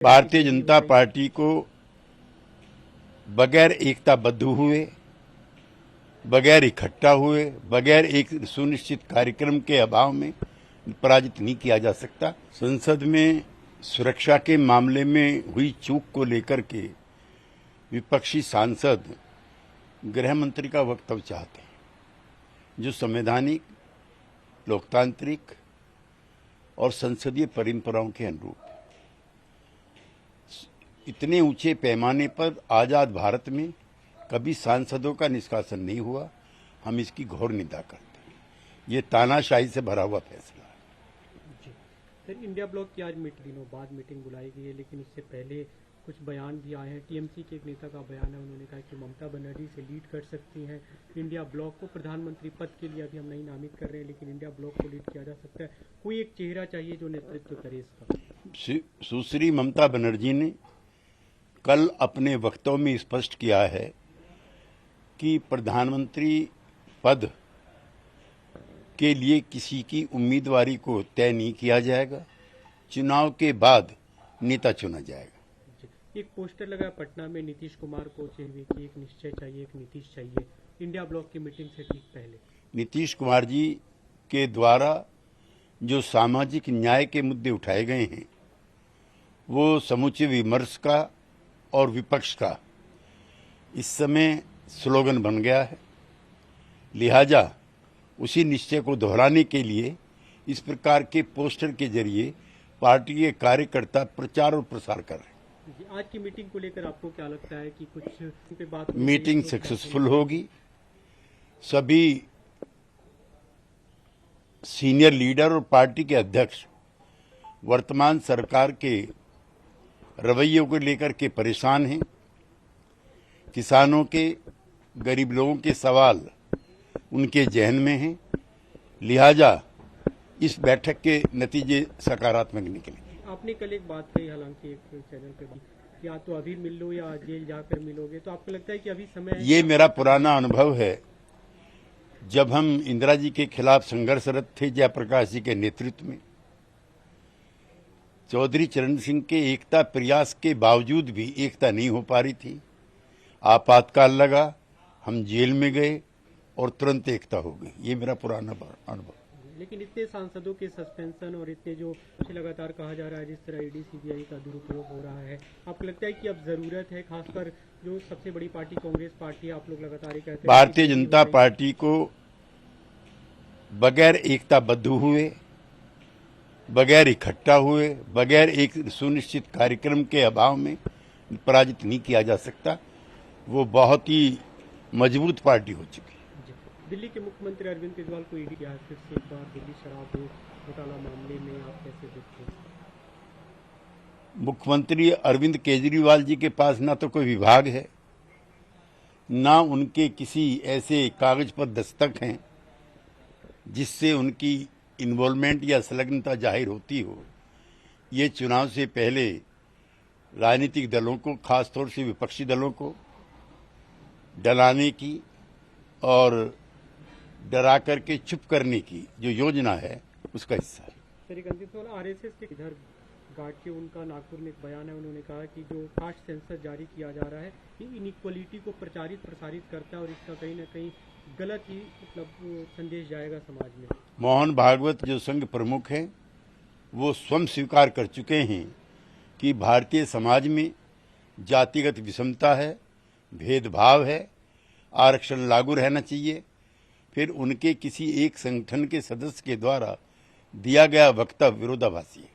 Bharatiya Janata party को बगैर एकताबद्ध हुए, बगैर इकट्ठा हुए, बगैर एक सुनिश्चित कार्यक्रम के अभाव में पराजित नहीं किया जा सकता। संसद में सुरक्षा के मामले में हुई चूक को लेकर के विपक्षी सांसद गृह मंत्री का वक्तव्य चाहते हैं, जो संवैधानिक, लोकतांत्रिक और संसदीय परंपराओं के अनुरूप है। इतने ऊंचे पैमाने पर आजाद भारत में कभी सांसदों का निष्कासन नहीं हुआ। हम इसकी घोर निंदा करते हैं। ये तानाशाही से भरा हुआ फैसला है। सर, इंडिया ब्लॉक की आज दिनों बाद मीटिंग बुलाई गई है, लेकिन उससे पहले कुछ बयान भी आए हैं। टीएमसी के एक नेता का बयान है, उन्होंने कहा कि ममता बनर्जी से लीड कर सकती हैं इंडिया ब्लॉक को। प्रधानमंत्री पद के लिए अभी हम नहीं नामित कर रहे हैं, लेकिन इंडिया ब्लॉक को लीड किया जा सकता है। कोई एक चेहरा चाहिए जो नेतृत्व करे इसका। सुश्री ममता बनर्जी ने कल अपने वक्तव्य में स्पष्ट किया है कि प्रधानमंत्री पद के लिए किसी की उम्मीदवारी को तय नहीं किया जाएगा। चुनाव के बाद नेता चुना जाएगा। एक पोस्टर लगा पटना में नीतीश कुमार को चाहिए कि एक निश्चय चाहिए, एक नीतीश चाहिए, इंडिया ब्लॉक की मीटिंग से ठीक पहले। नीतीश कुमार जी के द्वारा जो सामाजिक न्याय के मुद्दे उठाए गए हैं, वो समूचे विमर्श का और विपक्ष का इस समय स्लोगन बन गया है। लिहाजा उसी निश्चय को दोहराने के लिए इस प्रकार के पोस्टर के जरिए पार्टी के कार्यकर्ता प्रचार और प्रसार कर रहे हैं। आज की मीटिंग को लेकर आपको क्या लगता है कि कुछ पे बात मीटिंग सक्सेसफुल होगी? सभी सीनियर लीडर और पार्टी के अध्यक्ष वर्तमान सरकार के रवैये को लेकर के परेशान हैं। किसानों के, गरीब लोगों के सवाल उनके जहन में हैं। लिहाजा इस बैठक के नतीजे सकारात्मक निकलेंगे। आपने कल एक बात कही, हालांकि एक चैनल पे भी, या तो अभी मिल लो या जेल जाकर मिलोगे, तो आपको लगता है कि अभी समय है? ये मेरा पुराना अनुभव है। जब हम इंदिरा जी के खिलाफ संघर्षरत थे, जयप्रकाश जी के नेतृत्व में, चौधरी चरण सिंह के एकता प्रयास के बावजूद भी एकता नहीं हो पा रही थी। आपातकाल लगा, हम जेल में गए और तुरंत एकता हो गई। ये मेरा पुराना अनुभव। लेकिन इतने सांसदों के सस्पेंशन और इतने जो लगातार कहा जा रहा है जिस तरह ईडी सीबीआई का दुरुपयोग हो रहा है, आपको लगता है कि अब जरूरत है, खासकर जो सबसे बड़ी पार्टी कांग्रेस पार्टी है, आप लोग लगातार कहते हैं भारतीय जनता पार्टी को बगैर एकताबद्ध हुए, बगैर इकट्ठा हुए, बगैर एक सुनिश्चित कार्यक्रम के अभाव में पराजित नहीं किया जा सकता। वो बहुत ही मजबूत पार्टी हो चुकी है। दिल्ली के मुख्यमंत्री अरविंद केजरीवाल को ईडी किया फिर से एक बार दिल्ली शराब घोटाला मामले में, आप कैसे देखते हैं? मुख्यमंत्री अरविंद केजरीवाल जी के पास ना तो कोई विभाग है, ना उनके किसी ऐसे कागज पर दस्तक हैं जिससे उनकी इन्वॉल्वमेंट या संलग्नता जाहिर होती हो। ये चुनाव से पहले राजनीतिक दलों को, खासतौर से विपक्षी दलों को डराने की और डरा करके चुप करने की जो योजना है, उसका हिस्सा है। सर, एक अंतिम सवाल, आरएसएस के इधर गार्ड के उनका नागपुर में एक बयान है, उन्होंने कहा कि जो कास्ट सेंसस जारी किया जा रहा है, ये इनइक्वलिटी को प्रसारित करता है और इसका कहीं ना कहीं गलत ही संदेश जाएगा समाज में। मोहन भागवत जो संघ प्रमुख हैं, वो स्वयं स्वीकार कर चुके हैं कि भारतीय समाज में जातिगत विषमता है, भेदभाव है, आरक्षण लागू रहना चाहिए। फिर उनके किसी एक संगठन के सदस्य के द्वारा दिया गया वक्तव्य विरोधाभासी है।